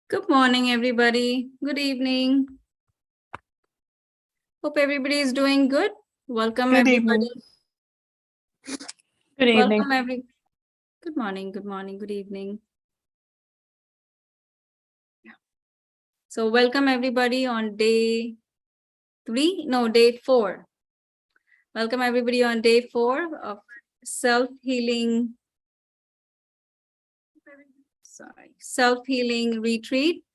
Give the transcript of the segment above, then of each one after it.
Good morning, everybody. Good evening. Hope everybody is doing good. Welcome, Good everybody. evening. Good evening. Welcome, Good morning, good evening. So welcome, everybody, on day 4. Welcome, everybody, on day 4 of self-healing retreat.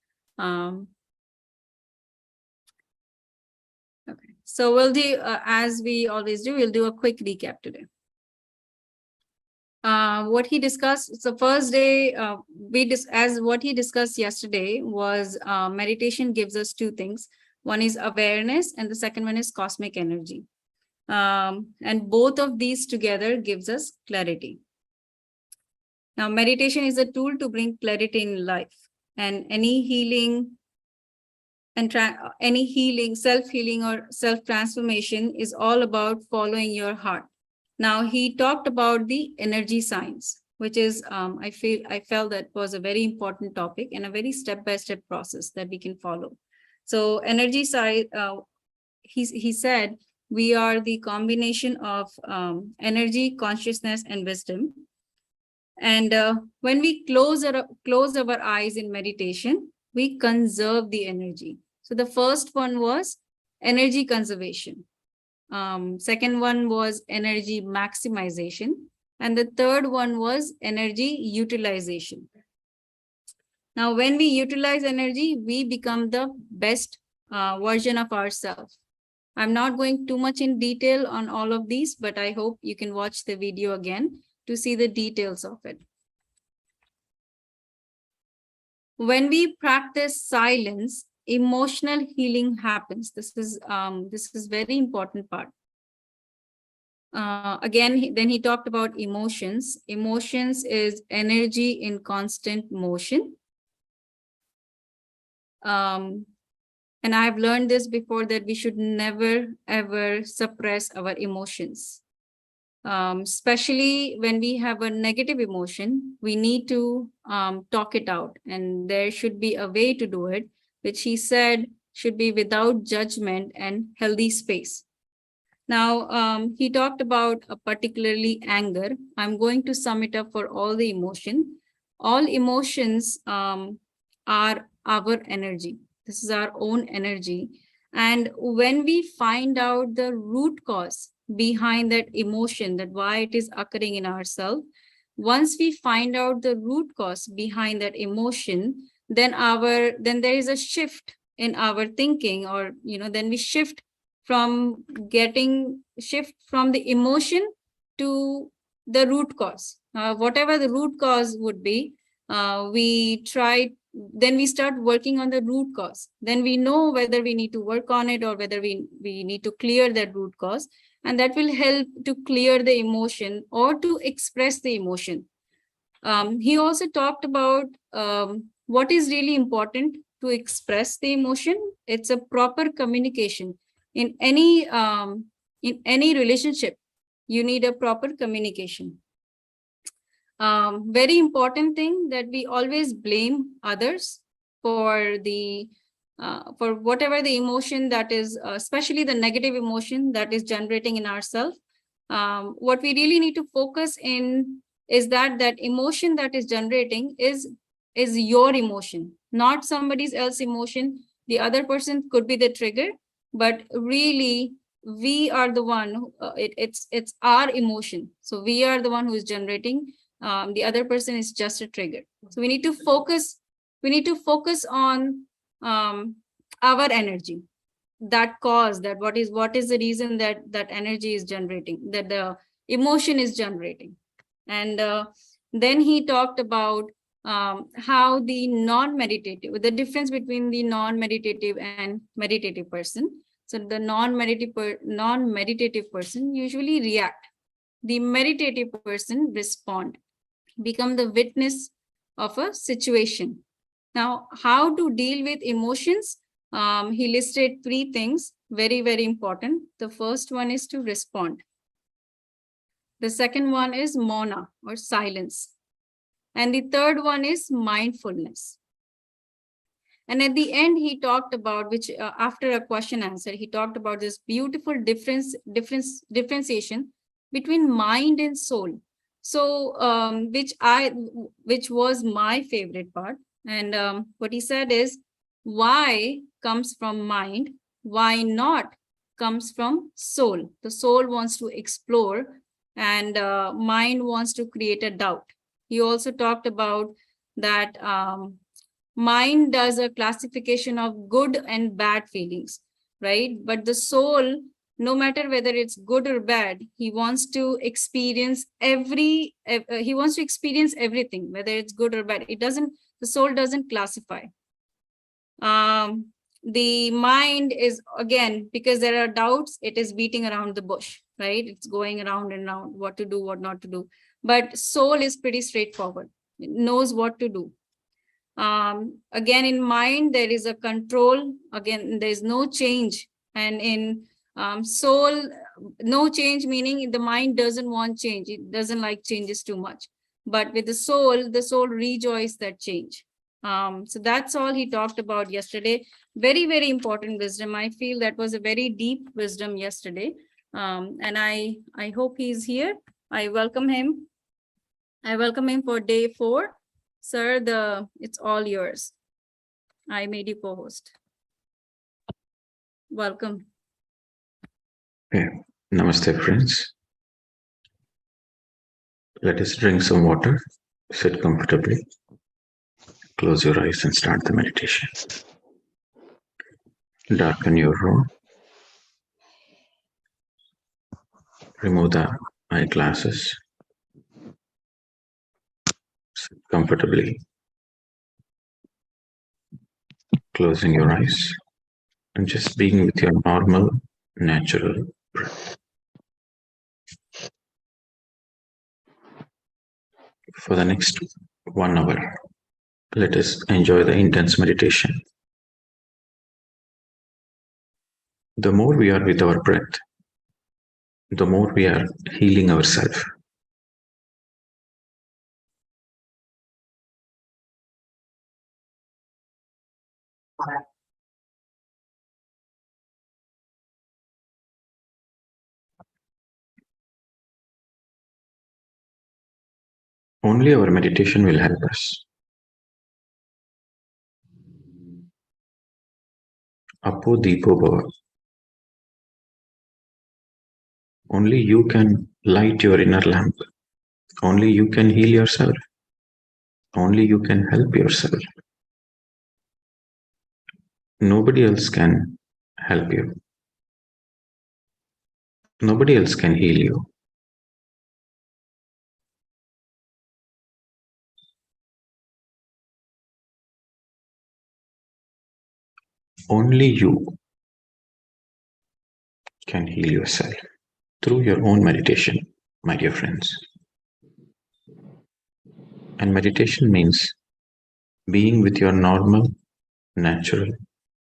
Okay, so we'll do, as we always do, we'll do a quick recap today. What he discussed, so first day, as what he discussed yesterday was meditation gives us two things. One is awareness and the second one is cosmic energy. And both of these together gives us clarity. Now, meditation is a tool to bring clarity in life, and any healing and self-healing or self-transformation is all about following your heart. Now, he talked about the energy science, which is, I felt that was a very important topic and a very step-by-step process that we can follow. So energy side, he said, we are the combination of energy, consciousness, and wisdom. And when we close our eyes in meditation, we conserve the energy. So the first one was energy conservation. Second one was energy maximization. And the third one was energy utilization. Now, when we utilize energy, we become the best version of ourselves. I'm not going too much in detail on all of these, but I hope you can watch the video again to see the details of it. When we practice silence, emotional healing happens. This is very important part. Then he talked about emotions. Emotions is energy in constant motion. And I've learned this before, that we should never, ever suppress our emotions. Especially when we have a negative emotion, we need to talk it out. And there should be a way to do it, which he said should be without judgment and healthy space. Now, he talked about particularly anger. I'm going to sum it up for all the emotion. All emotions are our energy. This is our own energy. And when we find out the root cause behind that emotion, that why it is occurring in ourselves, once we find out the root cause behind that emotion, then there is a shift in our thinking, or then we shift from the emotion to the root cause. Whatever the root cause would be, then we start working on the root cause. Then we know whether we need to work on it or whether we need to clear that root cause. And that will help to clear the emotion or to express the emotion. He also talked about what is really important to express the emotion. It's a proper communication. In any relationship, you need a proper communication. Very important thing, that we always blame others for whatever the emotion that is, especially the negative emotion that is generating in ourselves. What we really need to focus in is that emotion that is generating is your emotion, not somebody else's emotion. The other person could be the trigger, but really we are the one. It's our emotion. So we are the one who is generating. The other person is just a trigger. So we need to focus. We need to focus on our energy, that cause, that what is the reason that energy is generating, that the emotion is generating. And then he talked about how the the difference between the non-meditative and meditative person. So the non-meditative person usually react. The meditative person respond, become the witness of a situation. Now, how to deal with emotions? He listed 3 things, very, very important. The first one is to respond. The second one is mauna, or silence. And the third one is mindfulness. And at the end, he talked about, which after a question answer, he talked about this beautiful differentiation between mind and soul. So, which was my favorite part. And what he said is, why comes from mind, why not comes from soul. The soul wants to explore, and mind wants to create a doubt. He also talked about that mind does a classification of good and bad feelings, right? But the soul, no matter whether it's good or bad, he wants to experience he wants to experience everything, whether it's good or bad. The soul doesn't classify. The mind is, again, because there are doubts, it is beating around the bush, right? It's going around and around, what to do, what not to do. But soul is pretty straightforward. It knows what to do. Again, in mind, there is a control. Again, there is no change. And in soul, no change, meaning the mind doesn't want change. It doesn't like changes too much. But with the soul rejoices that change. So that's all he talked about yesterday. Very, very important wisdom. I feel that was a very deep wisdom yesterday. And I hope he's here. I welcome him. I welcome him for day 4. Sir, it's all yours. I made you co-host. Welcome. Okay. Namaste, friends. Let us drink some water, sit comfortably, close your eyes and start the meditation. Darken your room. Remove the eyeglasses. Sit comfortably, closing your eyes and just being with your normal, natural breath. For the next 1 hour, let us enjoy the intense meditation. The more we are with our breath, the more we are healing ourselves. Only our meditation will help us. Apo Deepo Bhava. Only you can light your inner lamp. Only you can heal yourself. Only you can help yourself. Nobody else can help you. Nobody else can heal you. Only you can heal yourself through your own meditation, my dear friends. And meditation means being with your normal, natural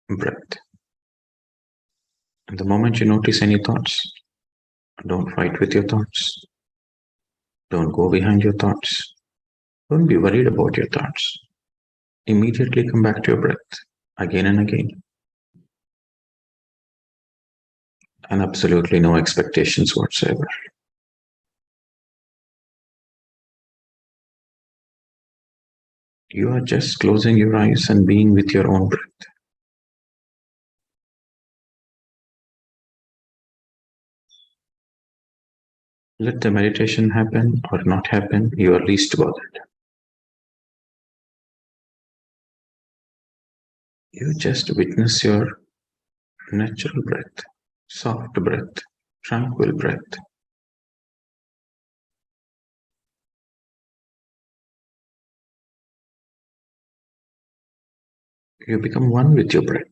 breath. And the moment you notice any thoughts, don't fight with your thoughts. Don't go behind your thoughts. Don't be worried about your thoughts. Immediately come back to your breath again and again. And absolutely no expectations whatsoever. You are just closing your eyes and being with your own breath. Let the meditation happen or not happen, you are least bothered. You just witness your natural breath, soft breath, tranquil breath. You become one with your breath.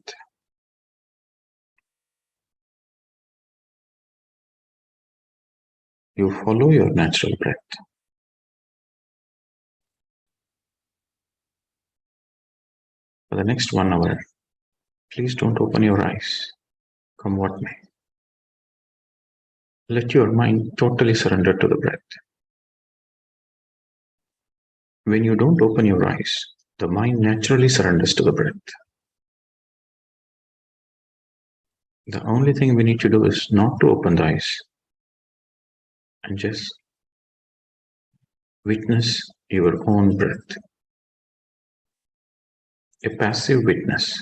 You follow your natural breath. For the next 1 hour, please don't open your eyes, come what may. Let your mind totally surrender to the breath. When you don't open your eyes, the mind naturally surrenders to the breath. The only thing we need to do is not to open the eyes and just witness your own breath, a passive witness.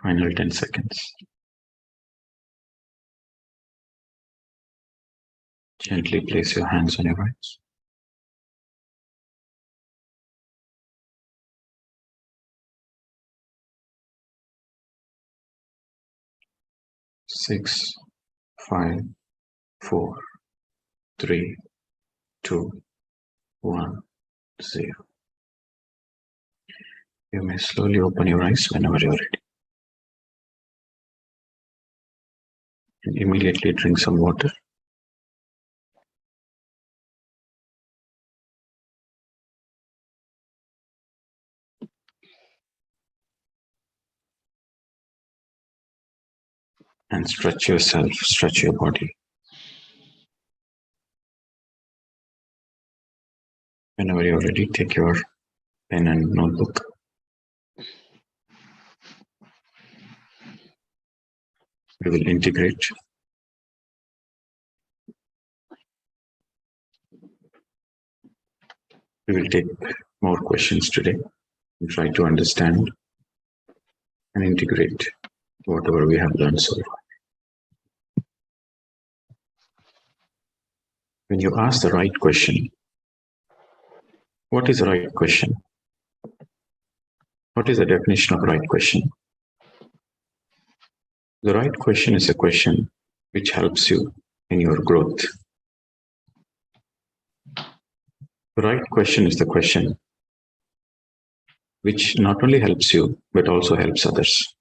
Final 10 seconds. Gently place your hands on your eyes. 6, 5, 4, 3, 2, 1, 0. You may slowly open your eyes whenever you're ready. And immediately drink some water. And stretch yourself, stretch your body. Whenever you're ready, take your pen and notebook. We will integrate. We will take more questions today and try to understand and integrate whatever we have learned so far. When you ask the right question, what is the right question? What is the definition of right question? The right question is a question which helps you in your growth. The right question is the question which not only helps you, but also helps others.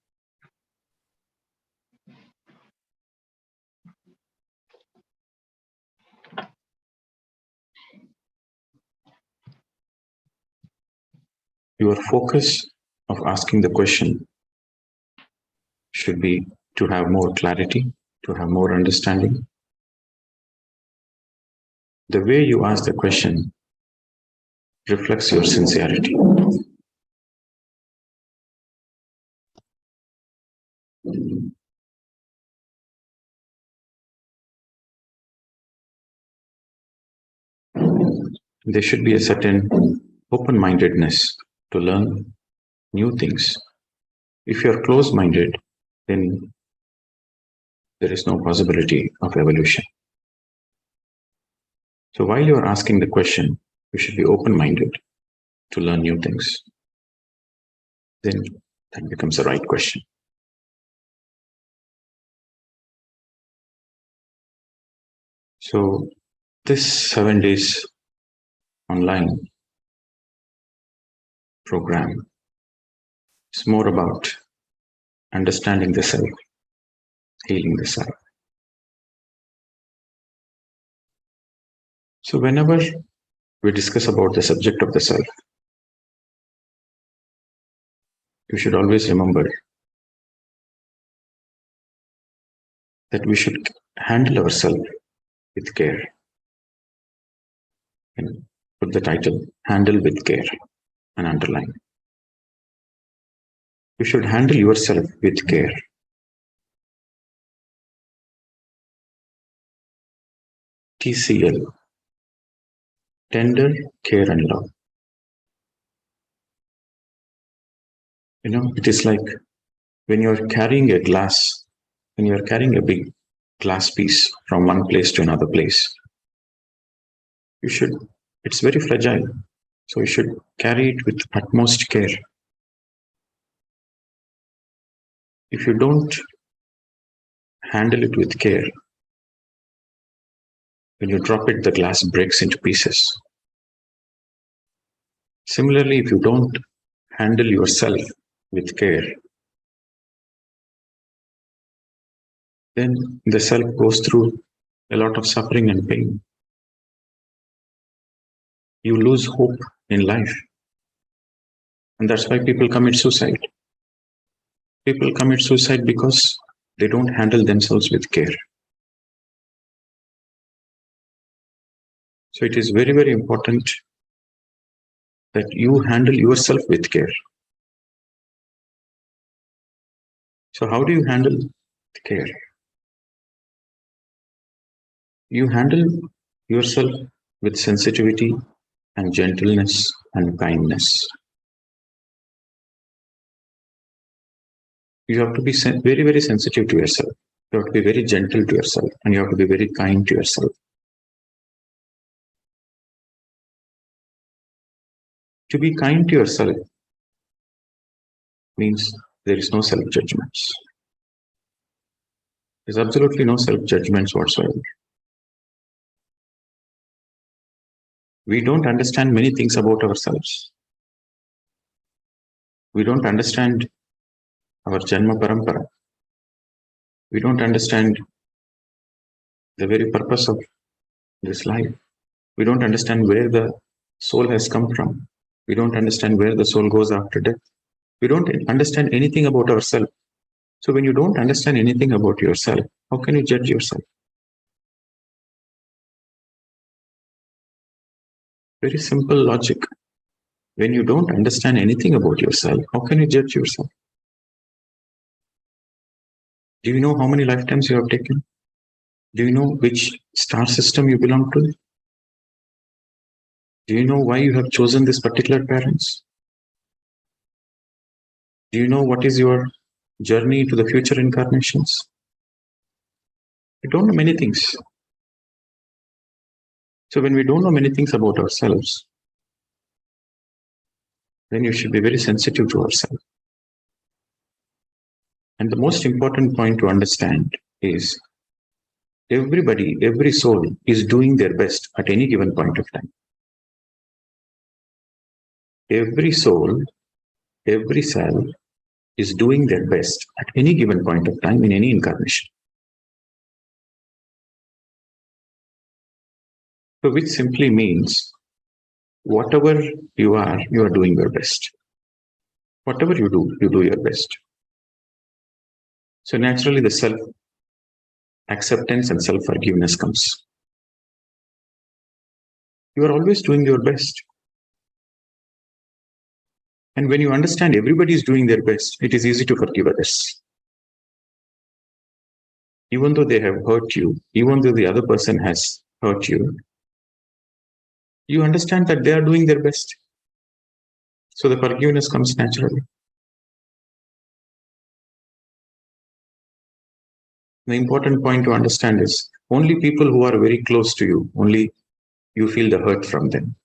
Your focus of asking the question should be to have more clarity, to have more understanding. The way you ask the question reflects your sincerity. There should be a certain open-mindedness to learn new things. If you're closed-minded, then there is no possibility of evolution. So while you're asking the question, you should be open-minded to learn new things. Then that becomes the right question. So this 7 days online program is more about understanding the self, healing the self. So whenever we discuss about the subject of the self, you should always remember that we should handle ourselves with care. And put the title, Handle with Care, and underline. You should handle yourself with care. TCL, tender care and love. It is like when you're carrying a glass, when you're carrying a big glass piece from one place to another place, it's very fragile. So you should carry it with utmost care. If you don't handle it with care, when you drop it, the glass breaks into pieces. Similarly, if you don't handle yourself with care, then the self goes through a lot of suffering and pain. You lose hope in life. And that's why people commit suicide. People commit suicide because they don't handle themselves with care. So it is very, very important that you handle yourself with care. So how do you handle care? You handle yourself with sensitivity and gentleness and kindness. You have to be very, very sensitive to yourself. You have to be very gentle to yourself, and you have to be very kind to yourself. To be kind to yourself means there is no self-judgments. There's absolutely no self-judgments whatsoever. We don't understand many things about ourselves. We don't understand our Janma Parampara. We don't understand the very purpose of this life. We don't understand where the soul has come from. We don't understand where the soul goes after death. We don't understand anything about ourselves. So when you don't understand anything about yourself, how can you judge yourself? Very simple logic. When you don't understand anything about yourself, how can you judge yourself? Do you know how many lifetimes you have taken? Do you know which star system you belong to? Do you know why you have chosen this particular parents? Do you know what is your journey to the future incarnations? We don't know many things. So when we don't know many things about ourselves, then you should be very sensitive to ourselves. And the most important point to understand is everybody, every soul is doing their best at any given point of time. Every soul, every cell is doing their best at any given point of time in any incarnation. So which simply means whatever you are doing your best. Whatever you do your best. So naturally the self-acceptance and self-forgiveness comes. You are always doing your best. And when you understand everybody is doing their best, it is easy to forgive others. Even though they have hurt you, even though the other person has hurt you, you understand that they are doing their best. So the forgiveness comes naturally. The important point to understand is only people who are very close to you, only you feel the hurt from them.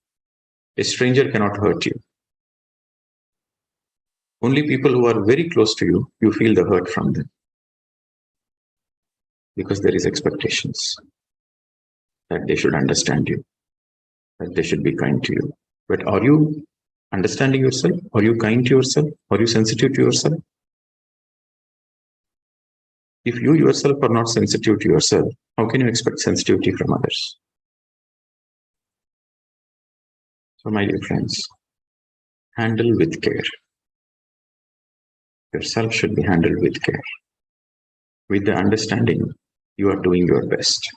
A stranger cannot hurt you. Only people who are very close to you, you feel the hurt from them. Because there is expectations that they should understand you, that they should be kind to you. But are you understanding yourself? Are you kind to yourself? Are you sensitive to yourself? If you yourself are not sensitive to yourself, how can you expect sensitivity from others? So my dear friends, handle with care. Yourself should be handled with care. With the understanding you are doing your best.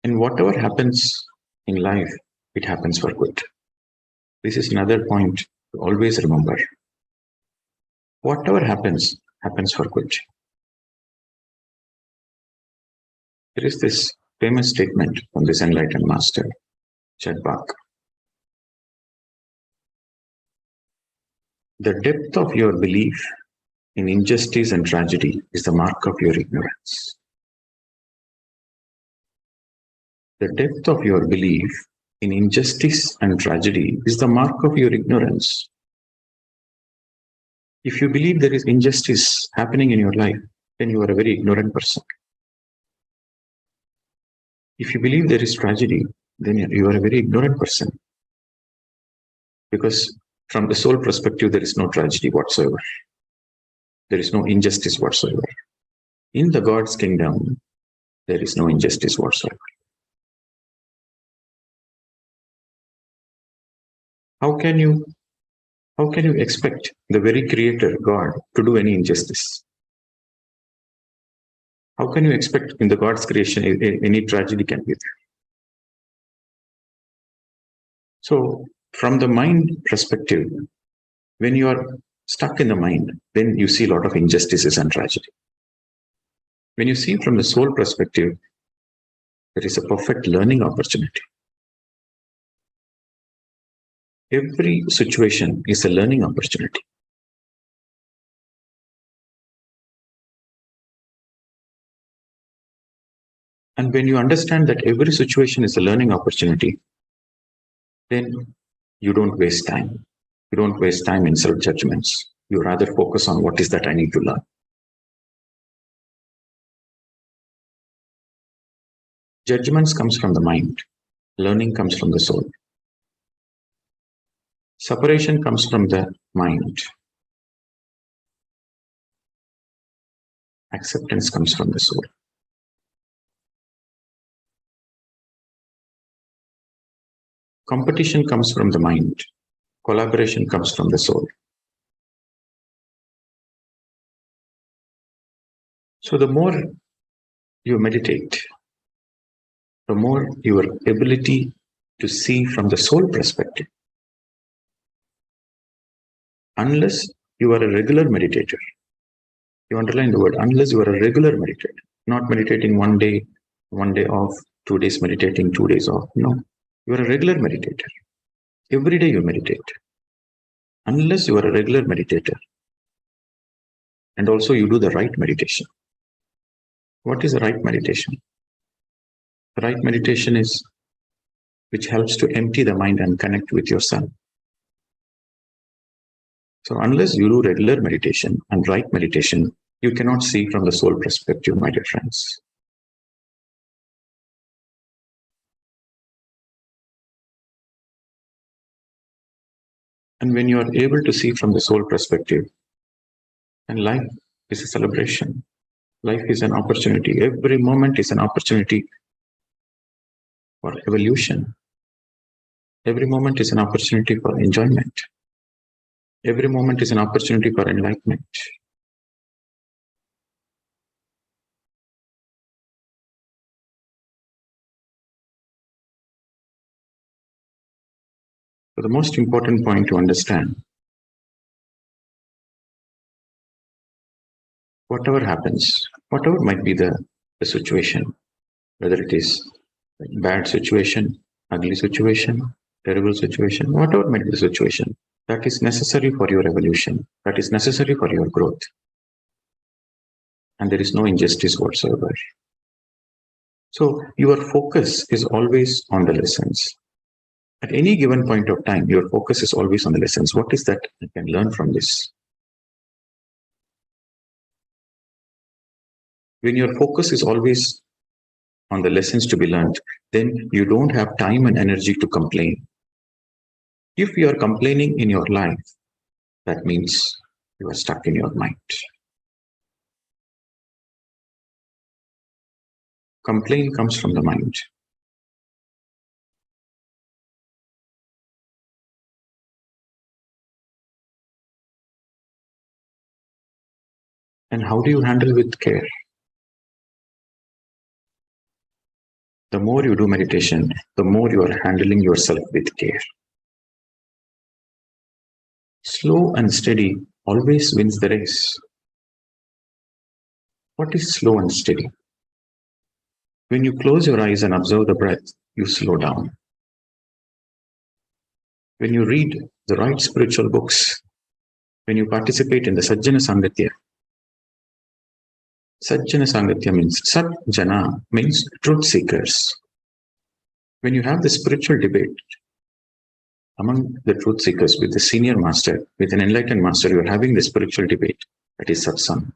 And whatever happens in life, it happens for good. This is another point to always remember. Whatever happens, happens for good. There is this famous statement from this enlightened master, Chadbach. The depth of your belief in injustice and tragedy is the mark of your ignorance. The depth of your belief in injustice and tragedy is the mark of your ignorance. If you believe there is injustice happening in your life, then you are a very ignorant person. If you believe there is tragedy, then you are a very ignorant person. Because from the soul perspective, there is no tragedy whatsoever. There is no injustice whatsoever. In the God's kingdom, there is no injustice whatsoever. How can you expect the very creator, God, to do any injustice? How can you expect in the God's creation any tragedy can be there? So from the mind perspective, when you are stuck in the mind, then you see a lot of injustices and tragedy. When you see from the soul perspective, there is a perfect learning opportunity. Every situation is a learning opportunity. And when you understand that every situation is a learning opportunity, then you don't waste time. You don't waste time in self-judgments. You rather focus on what is that I need to learn. Judgments comes from the mind. Learning comes from the soul. Separation comes from the mind. Acceptance comes from the soul. Competition comes from the mind. Collaboration comes from the soul. So the more you meditate, the more your ability to see from the soul perspective. Unless you are a regular meditator, you underline the word, unless you are a regular meditator, not meditating one day off, 2 days meditating, 2 days off. No, you are a regular meditator. Every day you meditate. Unless you are a regular meditator, and also you do the right meditation. What is the right meditation? The right meditation is which helps to empty the mind and connect with yourself. So unless you do regular meditation and right meditation, you cannot see from the soul perspective, my dear friends. And when you are able to see from the soul perspective, and life is a celebration. Life is an opportunity. Every moment is an opportunity for evolution. Every moment is an opportunity for enjoyment. Every moment is an opportunity for enlightenment. So the most important point to understand, whatever happens, whatever might be the situation, whether it is a bad situation, ugly situation, terrible situation, whatever might be the situation, that is necessary for your evolution, that is necessary for your growth. And there is no injustice whatsoever. So your focus is always on the lessons. At any given point of time, your focus is always on the lessons. What is that I can learn from this? When your focus is always on the lessons to be learned, then you don't have time and energy to complain. If you are complaining in your life, that means you are stuck in your mind. Complaint comes from the mind. And how do you handle with care? The more you do meditation, the more you are handling yourself with care. Slow and steady always wins the race. What is slow and steady? When you close your eyes and observe the breath, you slow down. When you read the right spiritual books, when you participate in the Sajjana Sangatya means Sat-jana means truth seekers. When you have the spiritual debate among the truth seekers with the senior master, with an enlightened master, you are having the spiritual debate. That is satsang.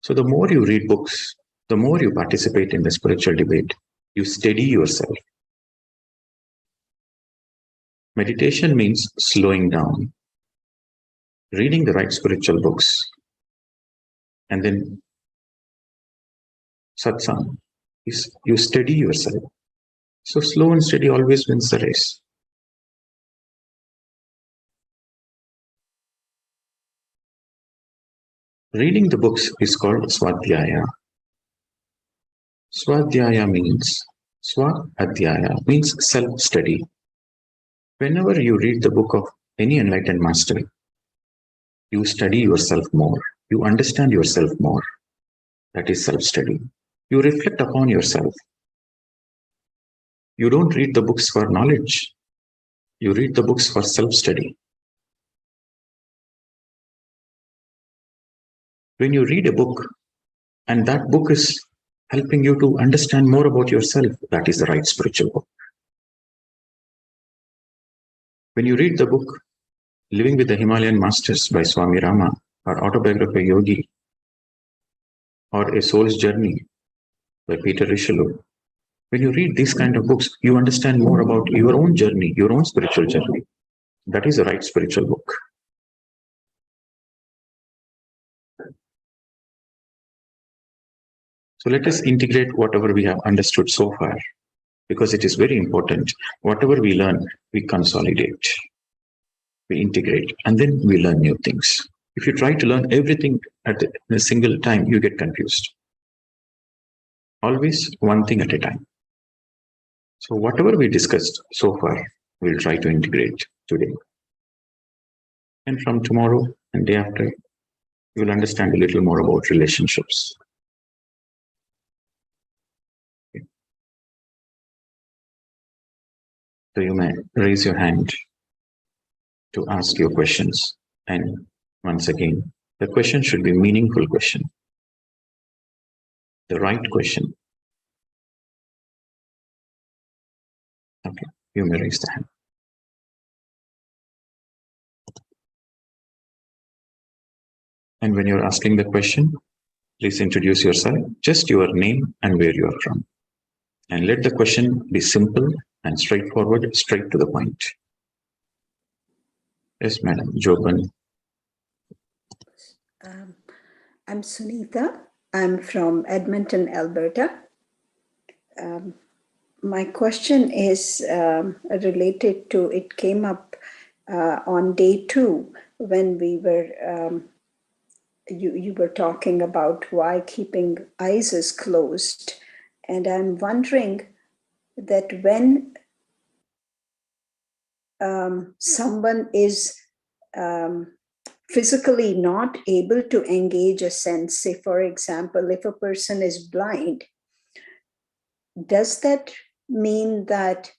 So the more you read books, the more you participate in the spiritual debate, you steady yourself. Meditation means slowing down, reading the right spiritual books, and then satsang is you steady yourself. So slow and steady always wins the race. Reading the books is called swadhyaya. Swadhyaya means Swa-adhyaya means self-study. Whenever you read the book of any enlightened master, you study yourself more. You understand yourself more. That is self-study. You reflect upon yourself. You don't read the books for knowledge. You read the books for self-study. When you read a book and that book is helping you to understand more about yourself. That is the right spiritual book. When you read the book Living with the Himalayan Masters by Swami Rama, or Autobiography of Yogi, or A Soul's Journey by Peter Richelieu, when you read these kind of books, you understand more about your own journey, your own spiritual journey. That is the right spiritual book. So let us integrate whatever we have understood so far, because it is very important. Whatever we learn, we consolidate, we integrate, and then we learn new things. If you try to learn everything at a single time, you get confused. Always one thing at a time. So whatever we discussed so far, we'll try to integrate today. And from tomorrow and day after, you will understand a little more about relationships. Okay. So you may raise your hand to ask your questions. And once again, the question should be a meaningful question, the right question. Okay, you may raise the hand. And when you're asking the question, please introduce yourself, just your name and where you are from. And let the question be simple and straightforward, straight to the point. Yes, Madam Joban. I'm Sunita. I'm from Edmonton, Alberta. My question is related to, it came up on day 2 when we were, you were talking about why keeping eyes is closed. And I'm wondering that when someone is physically not able to engage a sense, say, for example, if a person is blind, does that mean that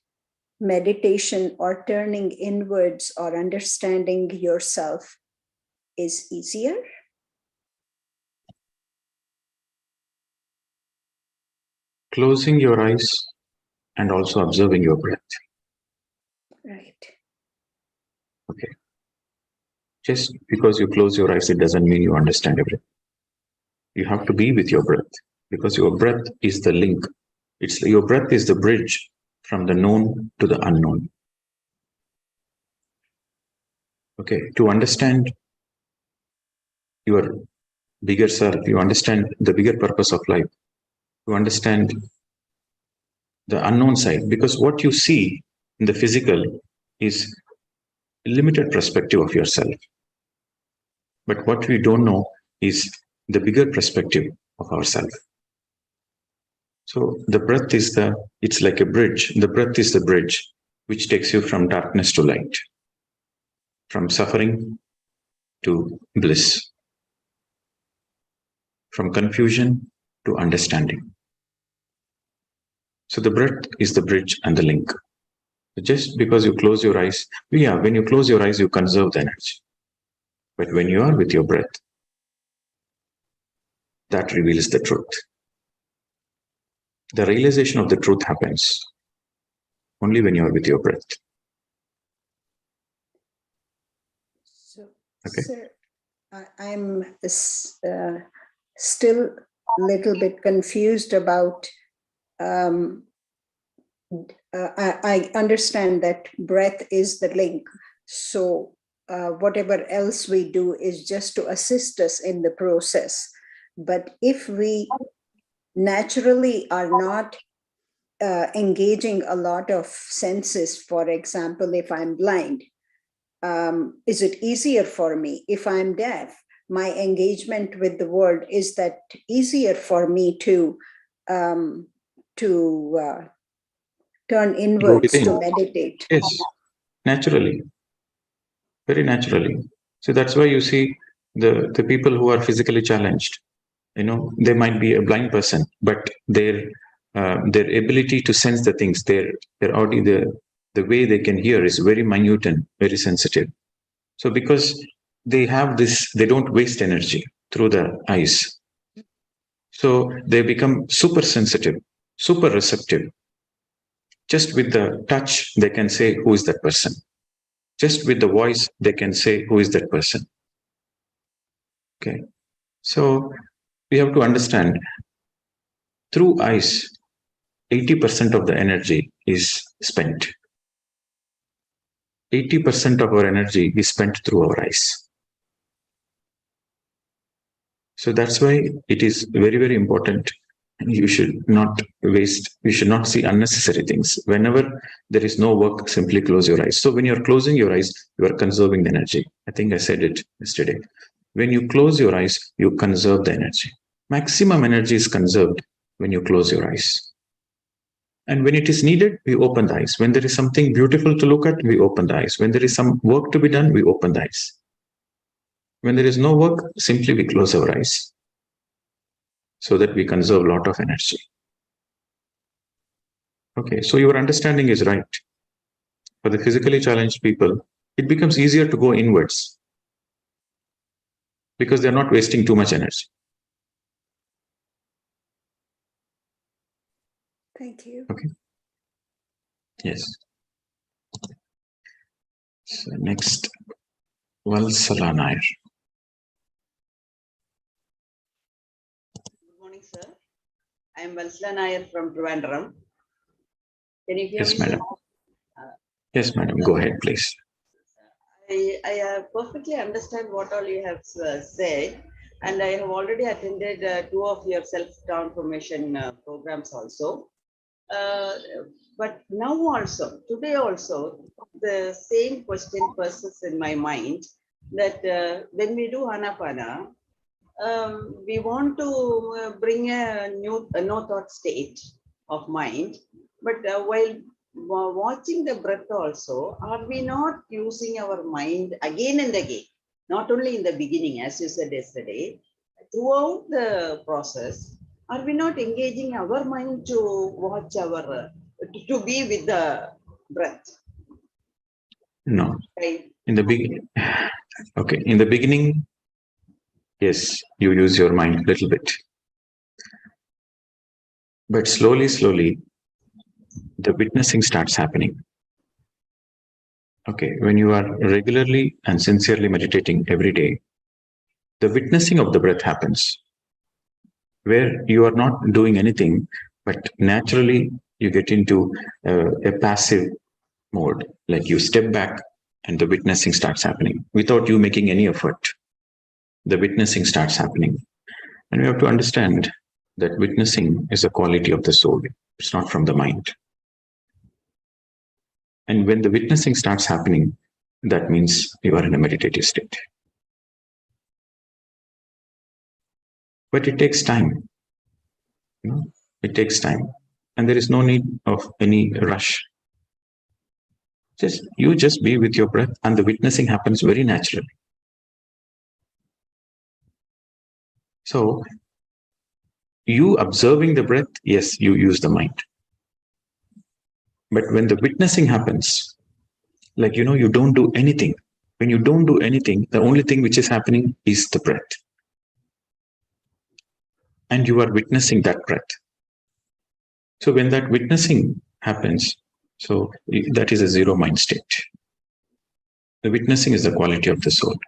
meditation or turning inwards or understanding yourself is easier? Closing your eyes and also observing your breath. Right. Okay. Just because you close your eyes, it doesn't mean you understand everything. You have to be with your breath, because your breath is the link. Your breath is the bridge from the known to the unknown. Okay, to understand your bigger self, you understand the bigger purpose of life, you understand the unknown side, because what you see in the physical is a limited perspective of yourself. But what we don't know is the bigger perspective of ourselves. So the breath is it's like a bridge. The breath is the bridge which takes you from darkness to light, from suffering to bliss, from confusion to understanding. So the breath is the bridge and the link. Just because you close your eyes, when you close your eyes, you conserve the energy. But when you are with your breath, that reveals the truth. The realization of the truth happens only when you are with your breath. So, okay. Sir, I'm still a little bit confused about, I understand that breath is the link. So whatever else we do is just to assist us in the process. But if we naturally are not engaging a lot of senses, for example, if I'm blind, is it easier for me? If I'm deaf, my engagement with the world, is that easier for me to turn inwards to meditate? Yes, naturally, very naturally. So that's why you see the people who are physically challenged, they might be a blind person, but their ability to sense the things, their audio, the way they can hear is very minute and very sensitive. So because they have this, they don't waste energy through the eyes. So they become super sensitive, super receptive. Just with the touch, they can say, who is that person? Just with the voice, they can say, who is that person? Okay. So we have to understand through eyes, 80% of the energy is spent. 80% of our energy is spent through our eyes. So that's why it is very, very important. You should not waste, you should not see unnecessary things. Whenever there is no work, simply close your eyes. So when you're closing your eyes, you are conserving the energy. I think I said it yesterday. When you close your eyes, you conserve the energy. Maximum energy is conserved when you close your eyes. And when it is needed, we open the eyes. When there is something beautiful to look at, we open the eyes. When there is some work to be done, we open the eyes. When there is no work, simply we close our eyes so that we conserve a lot of energy. Okay, so your understanding is right. For the physically challenged people, it becomes easier to go inwards because they're not wasting too much energy. Thank you. Okay. Yes. So next, Valsala Nair. Good morning, sir. I am Valsala Nair from Trivandrum. Can you hear Yes, me, madam. sir? Yes, madam. Go ahead, please. I perfectly understand what all you have said, and I have already attended 2 of your self-transformation programs also. But now also, today also, the same question persists in my mind that when we do Anapana, we want to bring a no thought state of mind, but while watching the breath also, are we not using our mind again and again, not only in the beginning, as you said yesterday, throughout the process, are we not engaging our mind to watch our, to be with the breath? No. Right? In the beginning, okay. In the beginning, yes, you use your mind a little bit. But slowly, slowly, the witnessing starts happening. Okay, when you are regularly and sincerely meditating every day, the witnessing of the breath happens, where you are not doing anything, but naturally you get into a passive mode, like you step back and the witnessing starts happening without you making any effort. The witnessing starts happening. And we have to understand that witnessing is a quality of the soul, it's not from the mind. And when the witnessing starts happening, that means you are in a meditative state. But it takes time. You know, it takes time. And there is no need of any rush. You just be with your breath, and the witnessing happens very naturally. So you observing the breath, yes, you use the mind. But when the witnessing happens, like, you don't do anything. When you don't do anything, the only thing which is happening is the breath. And you are witnessing that breath. So when that witnessing happens, so that is a zero mind state. The witnessing is the quality of the soul.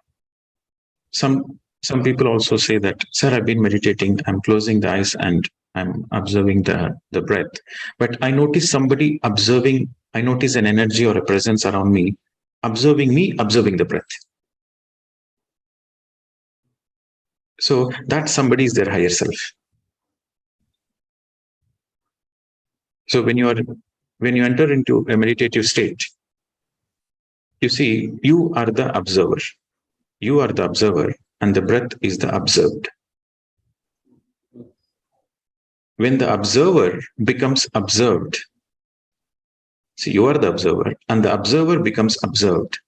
Some people also say that, sir, I've been meditating, I'm closing the eyes and I'm observing the breath. But I notice somebody observing, I notice an energy or a presence around me, observing the breath. So that somebody is their higher self. So when you enter into a meditative state, you see, you are the observer. You are the observer, and the breath is the observed. When the observer becomes observed, see, you are the observer, and the observer becomes observed.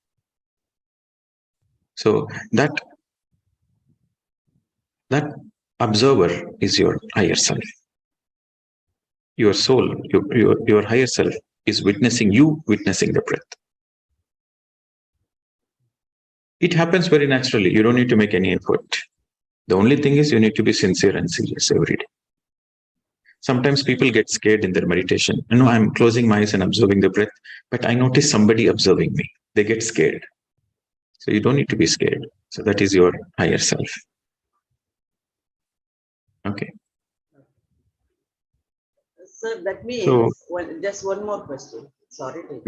So that observer is your higher self. Your soul, your higher self is witnessing you, witnessing the breath. It happens very naturally. You don't need to make any effort. The only thing is you need to be sincere and serious every day. Sometimes people get scared in their meditation. I'm closing my eyes and observing the breath, but I notice somebody observing me. They get scared. So you don't need to be scared. So that is your higher self. Okay. So that means, just one more question. Sorry to.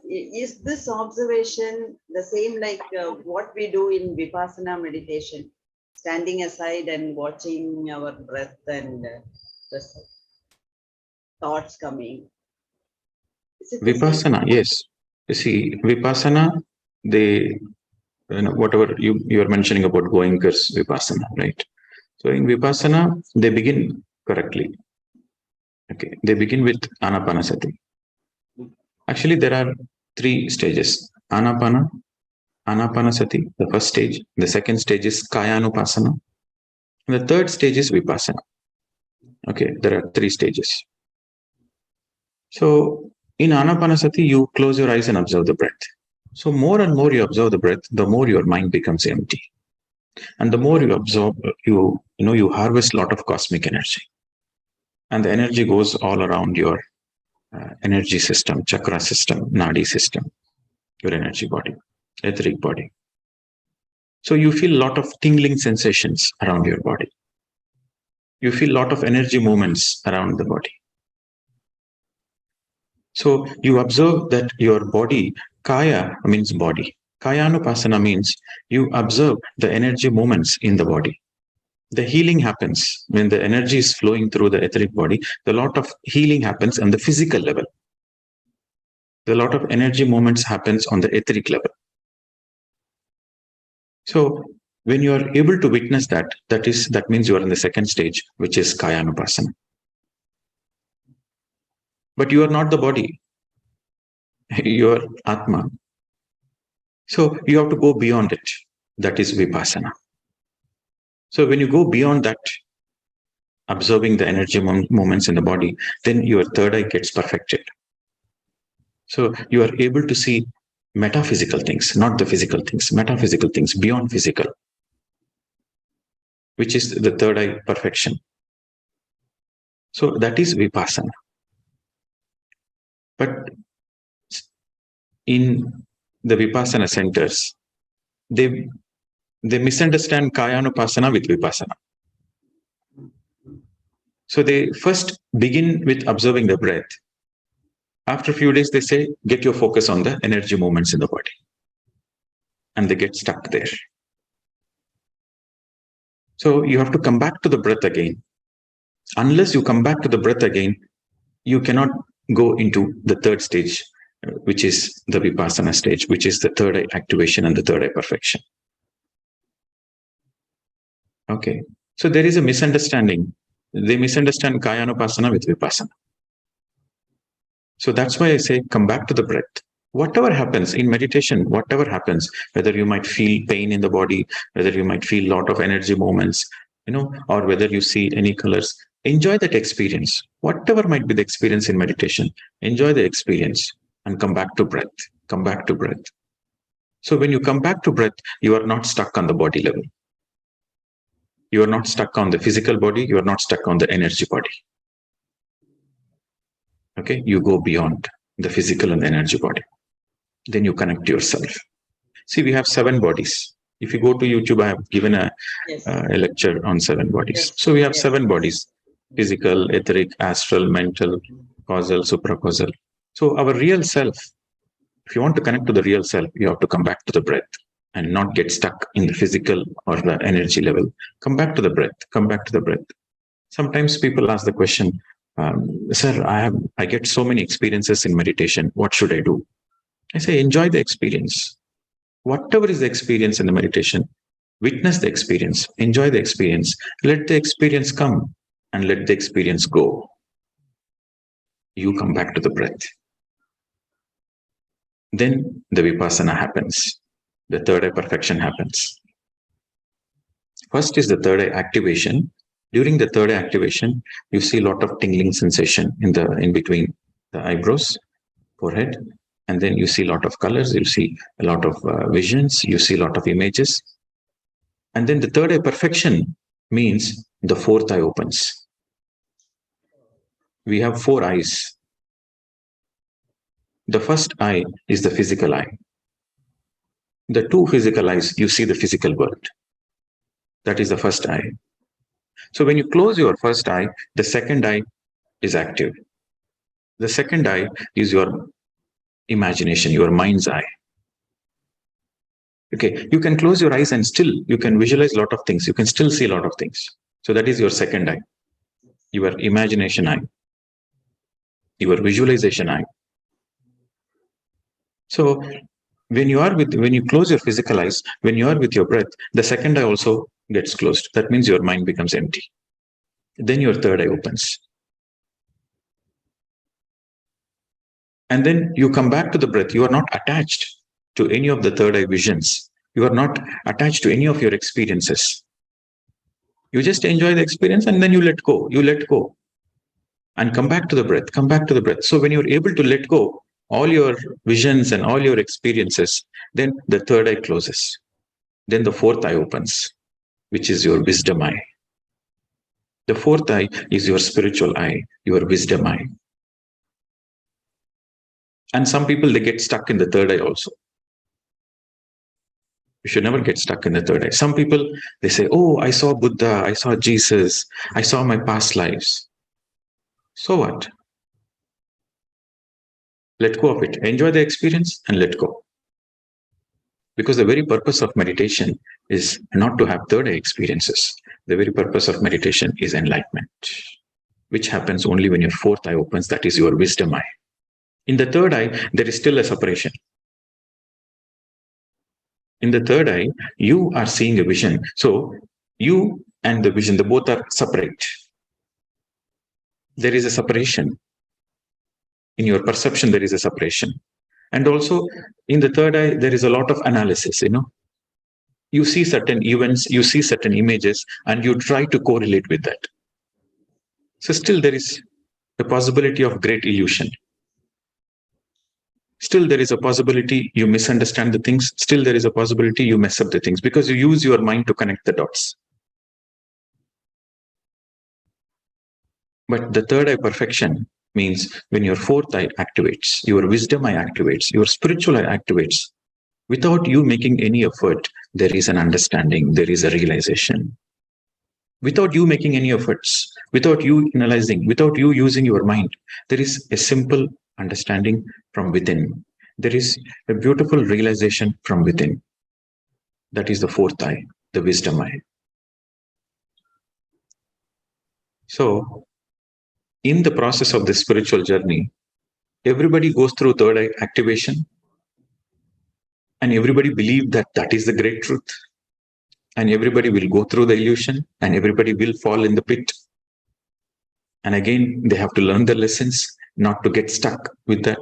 Is this observation the same like what we do in Vipassana meditation, standing aside and watching our breath and the thoughts coming? Vipassana, yes. You see, Vipassana, whatever you are mentioning about Goenka's Vipassana, right? So in Vipassana, they begin correctly. Okay, they begin with Anapanasati. Actually, there are 3 stages. Anapanasati, the first stage. The second stage is Kayanupasana. And the third stage is Vipassana. Okay, there are 3 stages. So in Anapanasati, you close your eyes and observe the breath. So more and more you observe the breath, the more your mind becomes empty. And the more you absorb, you harvest a lot of cosmic energy. And the energy goes all around your energy system, chakra system, nadi system, your energy body, etheric body. So you feel a lot of tingling sensations around your body. You feel a lot of energy movements around the body. So you observe that your body, kaya means body. Kayanupasana means you observe the energy movements in the body. The healing happens when the energy is flowing through the etheric body. A lot of healing happens on the physical level. A lot of energy movements happens on the etheric level. So when you are able to witness that means you are in the second stage, which is Kayanupasana. But you are not the body. You are Atma. So you have to go beyond it. That is Vipassana. So when you go beyond that, observing the energy movements in the body, then your third eye gets perfected. So you are able to see metaphysical things, not the physical things, metaphysical things beyond physical, which is the third eye perfection. So that is Vipassana. But in the Vipassana centers, they misunderstand Kayanupasana with Vipassana. So they first begin with observing the breath. After a few days, they say, get your focus on the energy movements in the body. And they get stuck there. So you have to come back to the breath again. Unless you come back to the breath again, you cannot go into the third stage, which is the Vipassana stage, which is the third eye activation and the third eye perfection. Okay. So there is a misunderstanding. They misunderstand Kayanupasana with Vipassana. So that's why I say, come back to the breath. Whatever happens in meditation, whatever happens, whether you might feel pain in the body, whether you might feel a lot of energy movements, or whether you see any colors, enjoy that experience. Whatever might be the experience in meditation, enjoy the experience and come back to breath. Come back to breath. So when you come back to breath, you are not stuck on the body level. You are not stuck on the physical body. You are not stuck on the energy body. Okay, you go beyond the physical and the energy body. Then you connect yourself. See, we have 7 bodies. If you go to YouTube, I have given a lecture on 7 bodies. So we have 7 bodies: physical, etheric, astral, mental, causal, supracausal. So our real self, if you want to connect to the real self, you have to come back to the breath and not get stuck in the physical or the energy level. Come back to the breath. Come back to the breath. Sometimes people ask the question, sir, I get so many experiences in meditation. What should I do? I say, enjoy the experience. Whatever is the experience in the meditation, witness the experience, enjoy the experience, let the experience come and let the experience go. You come back to the breath. Then the Vipassana happens. The third eye perfection happens. First is the third eye activation. During the third eye activation, you see a lot of tingling sensation in between the eyebrows, forehead, and then you see a lot of colors. You see a lot of visions. You see a lot of images. And then the third eye perfection means the fourth eye opens. We have 4 eyes. The first eye is the physical eye. The 2 physical eyes, you see the physical world. That is the first eye. So when you close your first eye, the second eye is active. The second eye is your imagination, your mind's eye. Okay, you can close your eyes and still you can visualize a lot of things. You can still see a lot of things. So that is your second eye, your imagination eye, your visualization eye. So when you close your physical eyes, when you are with your breath, the second eye also gets closed. That means your mind becomes empty. Then your third eye opens. And then you come back to the breath. You are not attached to any of the third eye visions. You are not attached to any of your experiences. You just enjoy the experience and then you let go. You let go and come back to the breath. Come back to the breath. So when you're able to let go all your visions and all your experiences, then the third eye closes. Then the fourth eye opens, which is your wisdom eye. The fourth eye is your spiritual eye, your wisdom eye. And some people, they get stuck in the third eye also. You should never get stuck in the third eye. Some people, they say, oh, I saw Buddha, I saw Jesus, I saw my past lives. So what? Let go of it. Enjoy the experience and let go. Because the very purpose of meditation is not to have third eye experiences. The very purpose of meditation is enlightenment, which happens only when your fourth eye opens. That is your wisdom eye. In the third eye, there is still a separation. In the third eye, you are seeing a vision. So you and the vision, the both are separate. There is a separation. In your perception, there is a separation. And also in the third eye, there is a lot of analysis, You see certain events, you see certain images, and you try to correlate with that. So still there is a possibility of great illusion. Still there is a possibility you misunderstand the things. Still there is a possibility you mess up the things because you use your mind to connect the dots. But the third eye perfection means when your fourth eye activates, your wisdom eye activates, your spiritual eye activates, without you making any effort, there is an understanding, there is a realization. Without you making any efforts, without you analyzing, without you using your mind, there is a simple understanding from within. There is a beautiful realization from within. That is the fourth eye, the wisdom eye. So, in the process of this spiritual journey, everybody goes through third eye activation, and everybody believes that that is the great truth. And everybody will go through the illusion, and everybody will fall in the pit. And again, they have to learn the lessons, not to get stuck with that.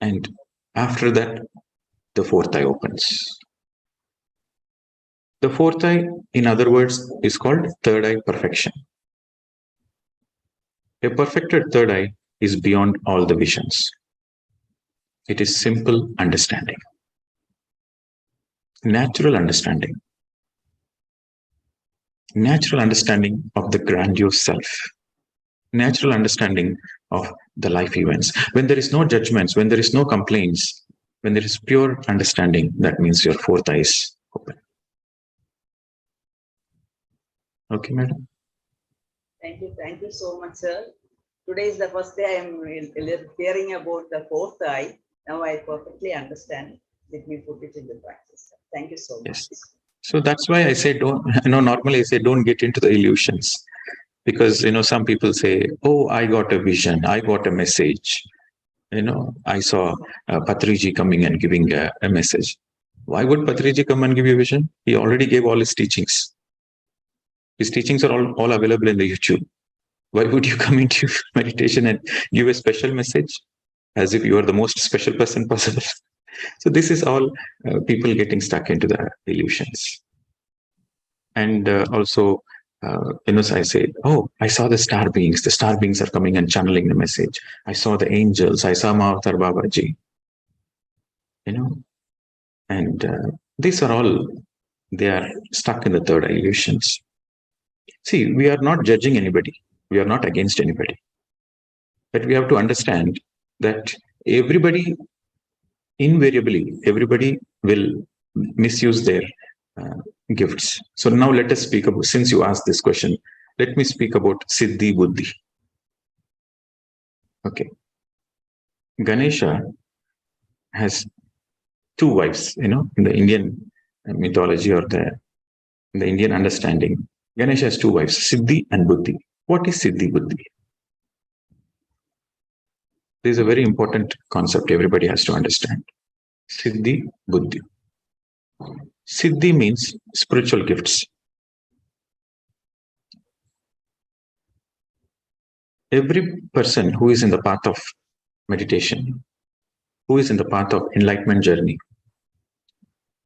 And after that, the fourth eye opens. The fourth eye, in other words, is called third eye perfection. A perfected third eye is beyond all the visions. It is simple understanding. Natural understanding. Natural understanding of the grandiose self. Natural understanding of the life events. When there is no judgments, when there is no complaints, when there is pure understanding, that means your fourth eye is open. Okay, madam? Thank you so much, sir. Today is the first day I am hearing about the fourth eye. Now I perfectly understand. Let me put it into practice. Thank you so much. Yes. So that's why I say normally I say don't get into the illusions. Because, some people say, oh, I got a vision, I got a message. I saw Patriji coming and giving a message. Why would Patriji come and give you a vision? He already gave all his teachings. His teachings are all available in the YouTube. Why would you come into meditation and give a special message as if you are the most special person possible? So this is all people getting stuck into the illusions. And also, I say, oh, I saw the star beings. The star beings are coming and channeling the message. I saw the angels. I saw Mahavatar Babaji. And these are all they are stuck in the third eye illusions. See, we are not judging anybody. We are not against anybody. But we have to understand that everybody, invariably, everybody will misuse their gifts. So now let us speak about, since you asked this question, let me speak about Siddhi Buddhi. Okay. Ganesha has two wives, in the Indian mythology or the Indian understanding. Ganesha has two wives, Siddhi and Buddhi. What is Siddhi Buddhi? This is a very important concept everybody has to understand. Siddhi Buddhi. Siddhi means spiritual gifts. Every person who is in the path of meditation, who is in the path of enlightenment journey,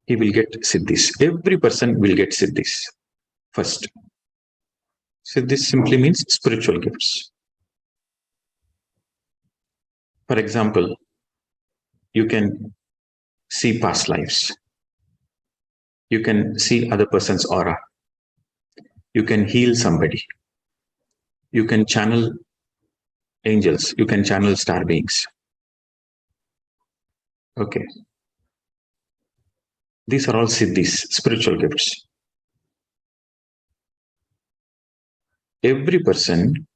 he will get siddhis. Every person will get siddhis first. Siddhis simply means spiritual gifts. For example, you can see past lives. You can see other person's aura. You can heal somebody. You can channel angels. You can channel star beings. Okay. These are all siddhis, spiritual gifts. Every person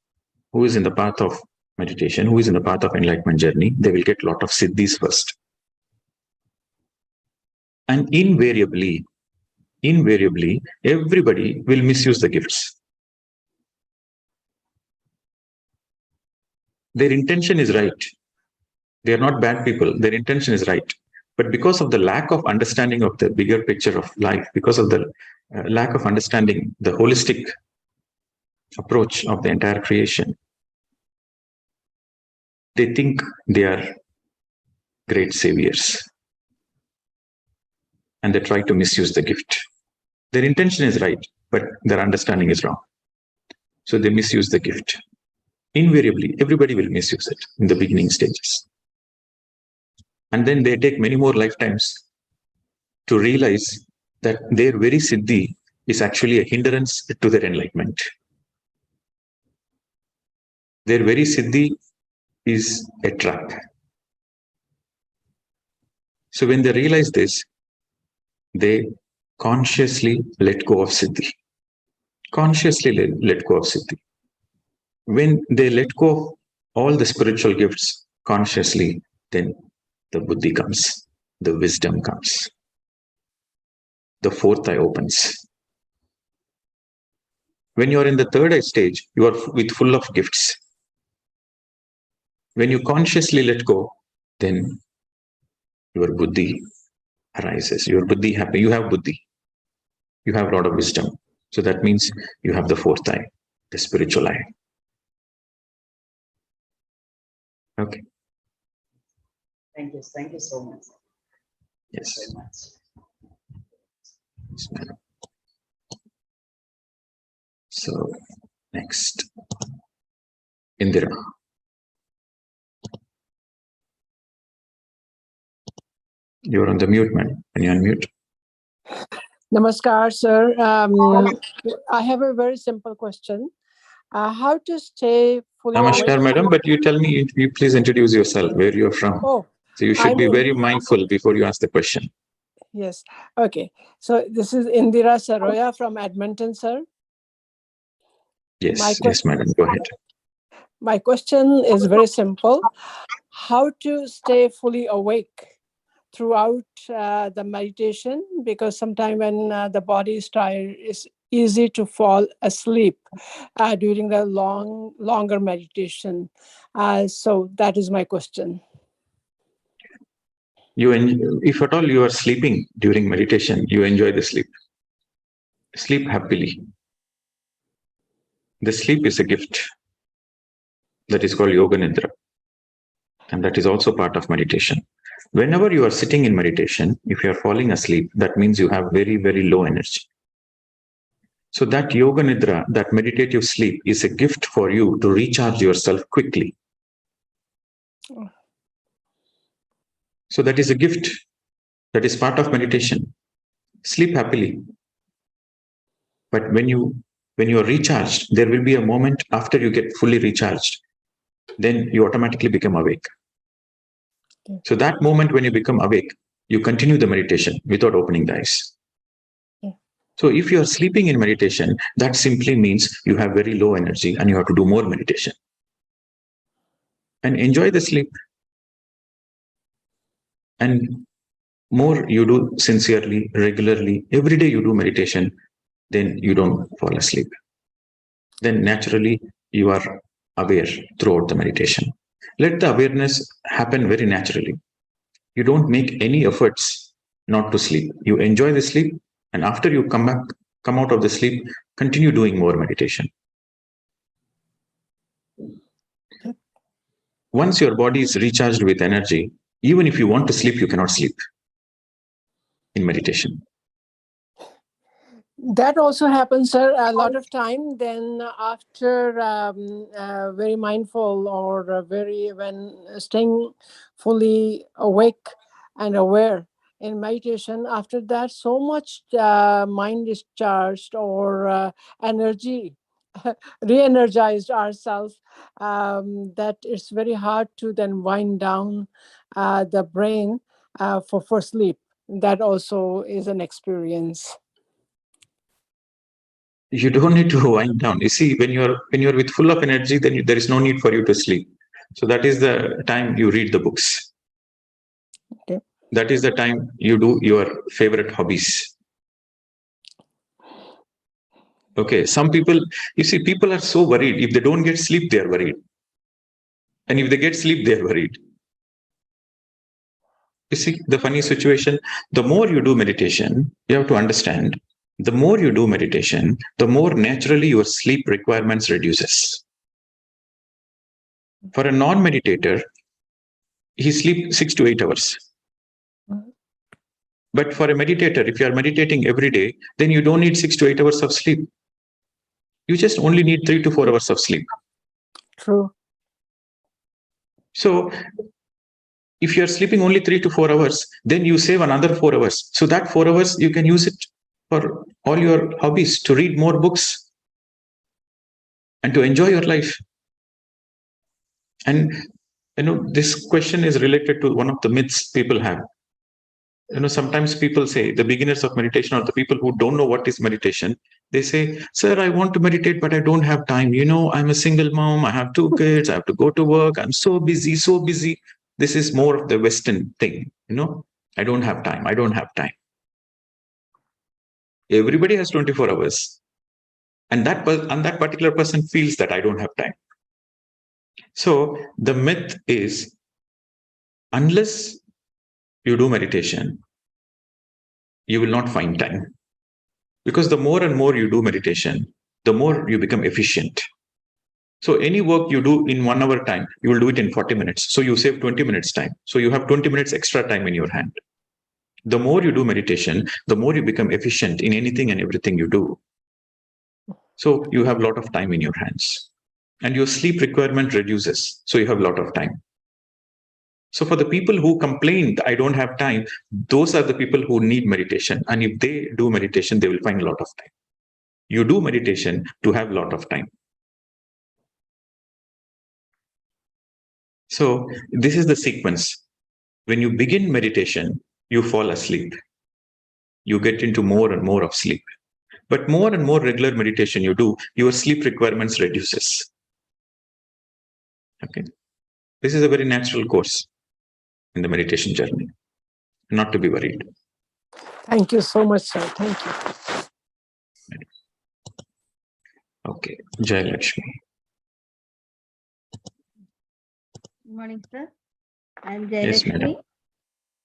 who is in the path of meditation, who is in the path of enlightenment journey, they will get a lot of siddhis first. And invariably, everybody will misuse the gifts. Their intention is right. They are not bad people. Their intention is right. But because of the lack of understanding of the bigger picture of life, because of the lack of understanding the holistic approach of the entire creation, they think they are great saviors. And they try to misuse the gift. Their intention is right, but their understanding is wrong. So they misuse the gift. Invariably, everybody will misuse it in the beginning stages. And then they take many more lifetimes to realize that their very siddhi is actually a hindrance to their enlightenment. Their very siddhi is a trap. So when they realize this, they consciously let go of siddhi. Consciously let go of siddhi. When they let go of all the spiritual gifts consciously, then the buddhi comes, the wisdom comes, the fourth eye opens. When you are in the third eye stage, you are full of gifts. When you consciously let go, then your buddhi arises. Your buddhi happy. You have buddhi. You have a lot of wisdom. So that means you have the fourth eye, the spiritual eye. Okay. Thank you so much. Yes. Very much. Yes, madam. So next, Indira. You're on the mute, madam. Can you unmute? Namaskar, sir. I have a very simple question. How to stay fully Namaskar, awake? madam. But you tell me, you please introduce yourself, where you're from. Oh, So you should I'm be in- very mindful before you ask the question. yes. Okay. So this is Indira Saroya from Edmonton, sir. Yes, yes, madam. Go ahead. My question is very simple. How to stay fully awake throughout the meditation? Because sometimes when the body is tired, it's easy to fall asleep during the longer meditation. So that is my question. If at all you are sleeping during meditation, you enjoy the sleep. Sleep happily. The sleep is a gift that is called Yoga Nidra. And that is also part of meditation. Whenever you are sitting in meditation, if you are falling asleep, that means you have very, very low energy. So that Yoga Nidra, that meditative sleep, is a gift for you to recharge yourself quickly. So that is a gift. That is part of meditation. Sleep happily. But when you are recharged, there will be a moment after you get fully recharged, then you automatically become awake. Okay. So that moment when you become awake, you continue the meditation without opening the eyes. Okay. So if you are sleeping in meditation, that simply means you have very low energy and you have to do more meditation. And enjoy the sleep. And more you do sincerely, regularly, every day you do meditation, then you don't fall asleep. Then naturally you are aware throughout the meditation. Let the awareness happen very naturally. You don't make any efforts not to sleep. You enjoy the sleep, and after you come out of the sleep, continue doing more meditation. Once your body is recharged with energy, even if you want to sleep, you cannot sleep in meditation. That also happens, sir, a lot of time. Then after very mindful or when staying fully awake and aware in meditation, after that, so much mind is charged or energy, re-energized ourselves, that it's very hard to then wind down the brain for sleep. That also is an experience. You don't need to wind down. You see, when you're with full of energy, then there is no need for you to sleep. So that is the time you read the books. Okay. That is the time you do your favorite hobbies. Okay, some people, you see, people are so worried. If they don't get sleep, they are worried. And if they get sleep, they are worried. You see, the funny situation, the more you do meditation, you have to understand, the more you do meditation, the more naturally your sleep requirements reduces. For a non-meditator, he sleeps 6 to 8 hours. But for a meditator, if you are meditating every day, then you don't need 6 to 8 hours of sleep. You just only need 3 to 4 hours of sleep. True. So if you're sleeping only 3 to 4 hours, then you save another 4 hours. So that 4 hours, you can use it for all your hobbies, to read more books and to enjoy your life. And, this question is related to one of the myths people have. Sometimes people say, the beginners of meditation or the people who don't know what is meditation, they say, sir, I want to meditate, but I don't have time. I'm a single mom. I have 2 kids. I have to go to work. I'm so busy, so busy. This is more of the Western thing. I don't have time. I don't have time. Everybody has 24 hours. And that particular person feels that I don't have time. So the myth is, unless you do meditation, you will not find time. Because the more and more you do meditation, the more you become efficient. So any work you do in 1 hour time, you will do it in 40 minutes. So you save 20 minutes time. So you have 20 minutes extra time in your hand. The more you do meditation, the more you become efficient in anything and everything you do. So you have a lot of time in your hands. And your sleep requirement reduces. So you have a lot of time. So for the people who complain, I don't have time, those are the people who need meditation. And if they do meditation, they will find a lot of time. You do meditation to have a lot of time. So this is the sequence. When you begin meditation, you fall asleep. You get into more and more of sleep. But more and more regular meditation you do, your sleep requirements reduces. Okay. This is a very natural course in the meditation journey. Not to be worried. Thank you so much, sir. Thank you. Okay. Jai Lakshmi. Good morning, sir. I am Jai Yes, Lakshmi, madam.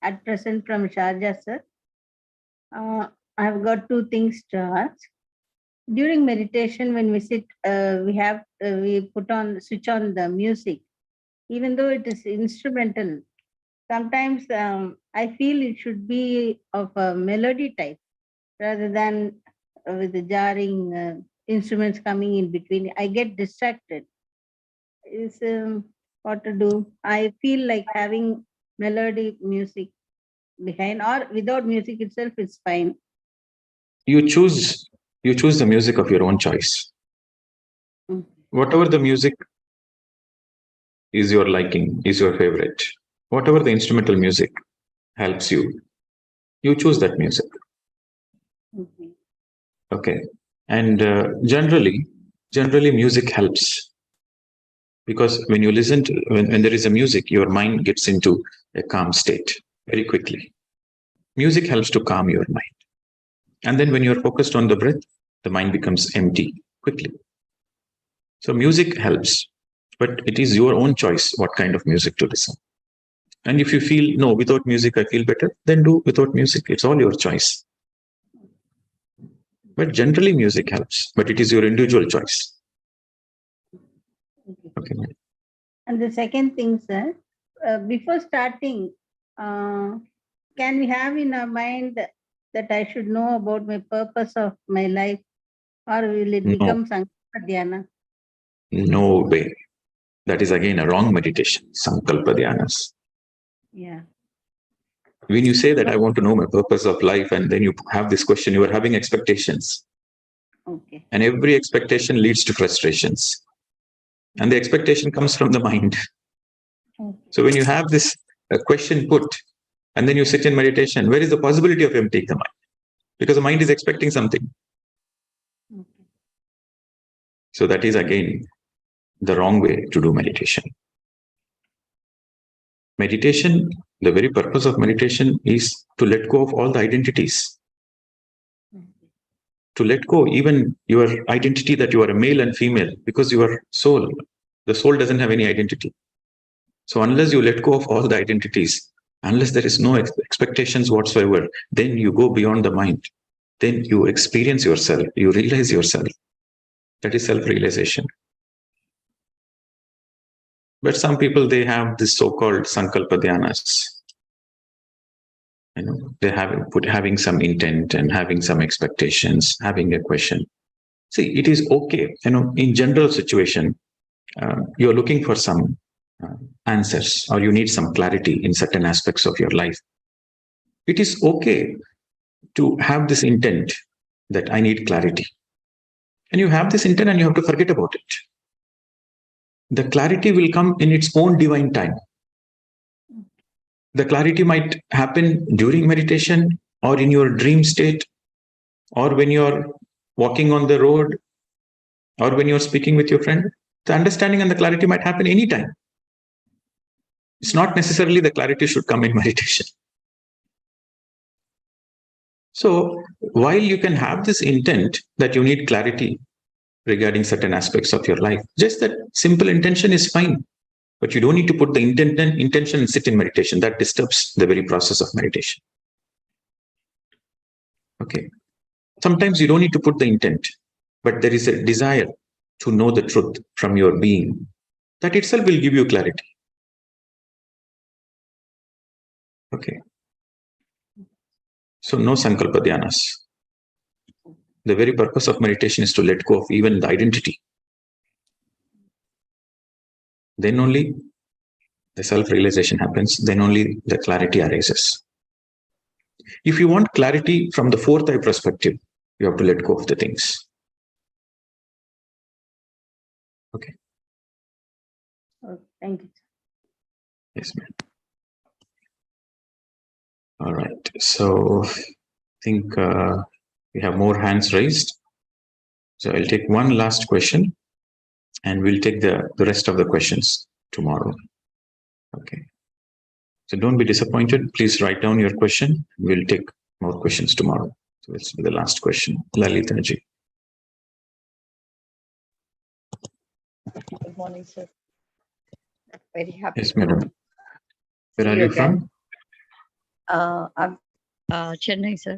at present from Sharjah, sir. I have got 2 things to ask. During meditation, when we sit, we switch on the music, even though it is instrumental. Sometimes I feel it should be of a melody type rather than with the jarring instruments coming in between. I get distracted. Is what to do? I feel like having melody music behind, or without music itself is fine. You choose You choose the music of your own choice. Whatever the music is your liking, is your favorite, whatever the instrumental music helps you, you choose that music. Okay. And generally music helps, because when you listen to, when there is a music, your mind gets into a calm state very quickly. Music helps to calm your mind. And then when you're focused on the breath, the mind becomes empty quickly. So music helps, but it is your own choice what kind of music to listen. And if you feel, no, without music I feel better, then do without music. It's all your choice. But generally music helps, but it is your individual choice. Okay. And the second thing, sir, before starting, can we have in our mind that I should know about my purpose of my life, or will it become Sankalpa Dhyana? No way. That is again a wrong meditation, Sankalpa Dhyanas. Yeah. When you say that I want to know my purpose of life, and then you have this question, you are having expectations. Okay. And every expectation leads to frustrations. And the expectation comes from the mind. Okay. So when you have this question put, and then you sit in meditation, where is the possibility of emptying the mind? Because the mind is expecting something. Okay. So that is again the wrong way to do meditation. Meditation, the very purpose of meditation is to let go of all the identities. To let go even your identity that you are a male and female, because you are soul. The soul doesn't have any identity. So unless you let go of all the identities, unless there is no expectations whatsoever, then you go beyond the mind. Then you experience yourself, you realize yourself. That is self-realization. But some people, they have this so-called Sankalpa Dhyanas. They having some intent and having some expectations, having a question. See, it is okay. In general situation, you're looking for some answers, or you need some clarity in certain aspects of your life. It is okay to have this intent that I need clarity. And you have this intent and you have to forget about it. The clarity will come in its own divine time. The clarity might happen during meditation, or in your dream state, or when you're walking on the road, or when you're speaking with your friend. The understanding and the clarity might happen anytime. It's not necessarily the clarity should come in meditation. So while you can have this intent that you need clarity regarding certain aspects of your life, just that simple intention is fine. But you don't need to put the intention and sit in meditation. That disturbs the very process of meditation. Okay. Sometimes you don't need to put the intent, but there is a desire to know the truth from your being. That itself will give you clarity. Okay. So no Sankalpa Dhyanas. The very purpose of meditation is to let go of even the identity. Then only the self-realization happens. Then only the clarity arises. If you want clarity from the fourth eye perspective, you have to let go of the things. Okay. Okay. Thank you. Yes, ma'am. All right. So I think we have more hands raised. So I'll take one last question, and we'll take the rest of the questions tomorrow. Okay. So don't be disappointed. Please write down your question. We'll take more questions tomorrow. So this will be the last question. Lalita ji. Good morning, sir. Very happy. Yes, madam. Where are you from? I'm Chennai, sir.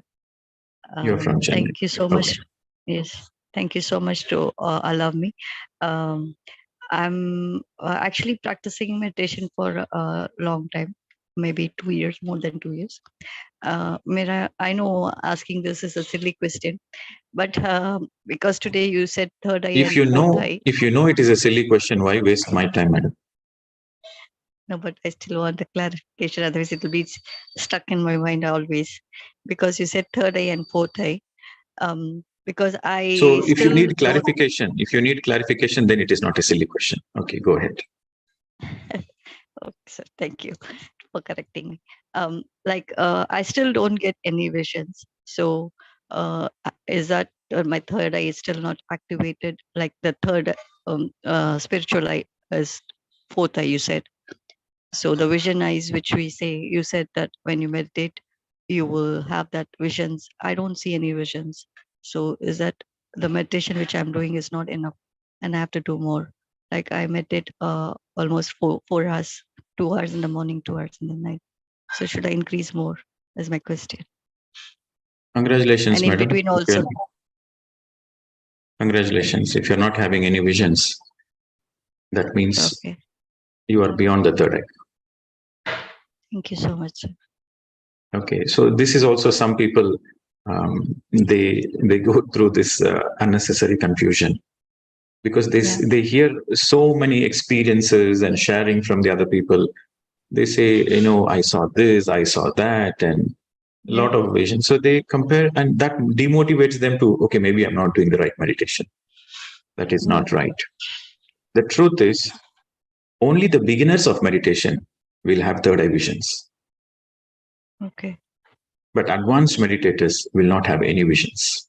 You're from Chennai. Thank you so much. Yes, thank you so much to allow me. I'm actually practicing meditation for a long time, maybe 2 years, more than 2 years. I know asking this is a silly question, but because today you said third eye If and you fourth know, eye. if you know it is a silly question, why waste my time, madam? No, but I still want a clarification. Otherwise, it will be stuck in my mind always. Because you said third eye and fourth eye. because I So if you still need don't. clarification, then it is not a silly question. Okay, go ahead. Okay, sir, thank you for correcting me. I still don't get any visions. So, is that my third eye is still not activated? Like the third spiritual eye is fourth eye, you said. So the vision eyes, which we say, you said that when you meditate, you will have that visions. I don't see any visions. So is that the meditation which I'm doing is not enough, and I have to do more? Like I meditate almost 4 hours, 2 hours in the morning, 2 hours in the night. So should I increase more? Is my question. Congratulations, And in madam. between also. Congratulations. If you're not having any visions, that means Okay. you are beyond the third eye. Thank you so much, sir. Okay, so this is also some people, they go through this unnecessary confusion because they hear so many experiences and sharing from the other people. They say, I saw this, I saw that, and a lot of vision. So they compare, and that demotivates them to, okay, maybe I'm not doing the right meditation. That is not right. The truth is, only the beginners of meditation will have third eye visions. Okay. But advanced meditators will not have any visions.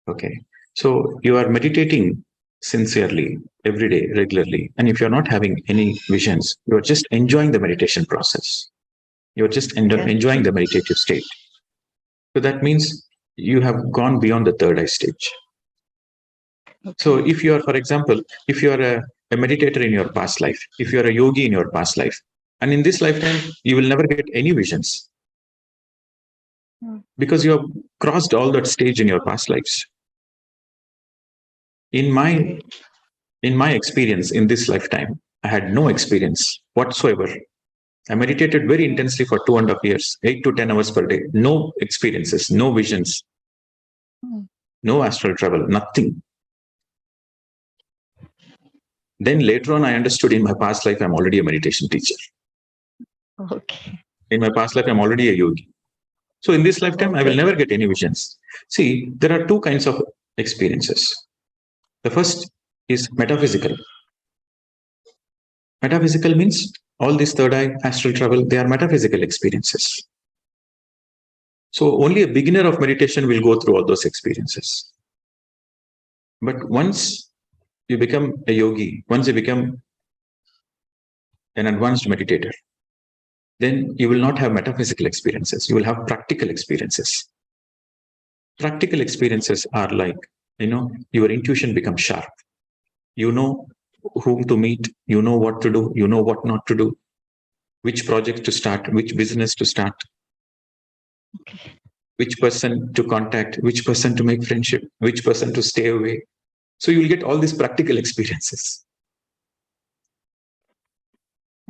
Okay. So you are meditating sincerely every day, regularly. And if you're not having any visions, you're just enjoying the meditation process. You're just enjoying the meditative state. So that means you have gone beyond the third eye stage. Okay. So if you are, for example, if you are a meditator in your past life, if you are a yogi in your past life, and in this lifetime, you will never get any visions because you have crossed all that stage in your past lives. In my experience in this lifetime, I had no experience whatsoever. I meditated very intensely for 2.5 years, 8 to 10 hours per day. No experiences, no visions, no astral travel, nothing. Then later on, I understood in my past life, I'm already a meditation teacher. Okay. In my past life, I'm already a yogi. So in this lifetime, I will never get any visions. See, there are two kinds of experiences. The first is metaphysical. Metaphysical means all this third eye, astral travel, they are metaphysical experiences. So only a beginner of meditation will go through all those experiences. But once you become a yogi, once you become an advanced meditator, then you will not have metaphysical experiences. You will have practical experiences. Practical experiences are like, your intuition becomes sharp. You know whom to meet, you know what to do, you know what not to do, which project to start, which business to start, which person to contact, which person to make friendship, which person to stay away. So you will get all these practical experiences.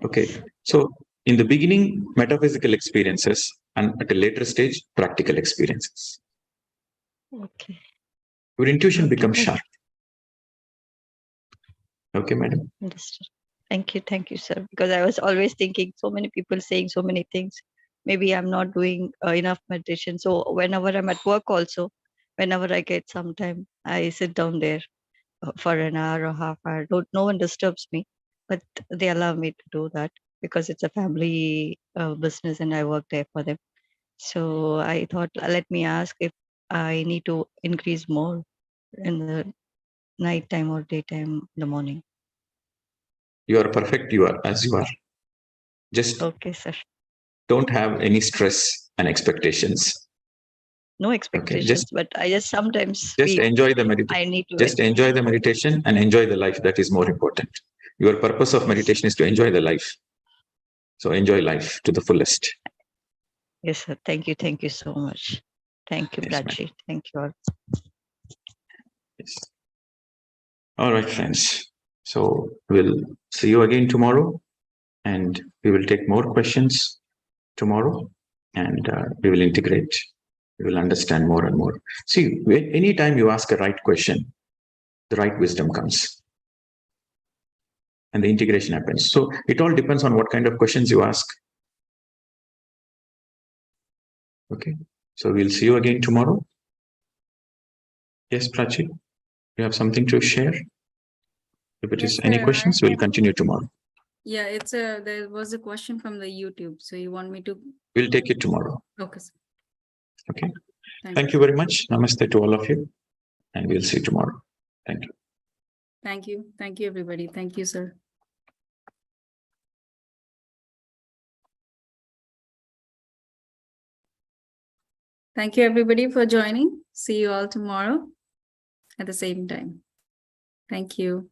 Okay. So in the beginning, metaphysical experiences, and at a later stage, practical experiences. Okay. Your intuition becomes sharp. Okay, madam. Understood. Thank you, sir. Because I was always thinking, so many people saying so many things. Maybe I'm not doing enough meditation. So whenever I'm at work, also, whenever I get some time, I sit down there for an hour or half hour. No one disturbs me, but they allow me to do that because it's a family business and I work there for them. So I thought, let me ask if I need to increase more in the night time or daytime in the morning. You are perfect. You are as you are. Just okay, sir. Don't have any stress and expectations. No expectations, but I just sometimes enjoy the meditation. I need to just enjoy the meditation and enjoy the life. That is more important. Your purpose of meditation is to enjoy the life. So enjoy life to the fullest. Yes, sir. Thank you so much. Thank you, Pradeep. Thank you all. Yes. All right, friends. So we'll see you again tomorrow, and we will take more questions tomorrow, and we will integrate. We will understand more and more. See, anytime you ask a right question, the right wisdom comes, and the integration happens. So it all depends on what kind of questions you ask. Okay. So we'll see you again tomorrow. Yes, Prachi, you have something to share? If it is Yes, any sir, questions, we'll continue tomorrow. Yeah, there was a question from the YouTube. So you want me to? We'll take it tomorrow. Okay, sir. Okay. Thank Thank you very much. Namaste to all of you. And we'll see you tomorrow. Thank you. Thank you. Thank you, everybody. Thank you, sir. Thank you, everybody, for joining. See you all tomorrow at the same time. Thank you.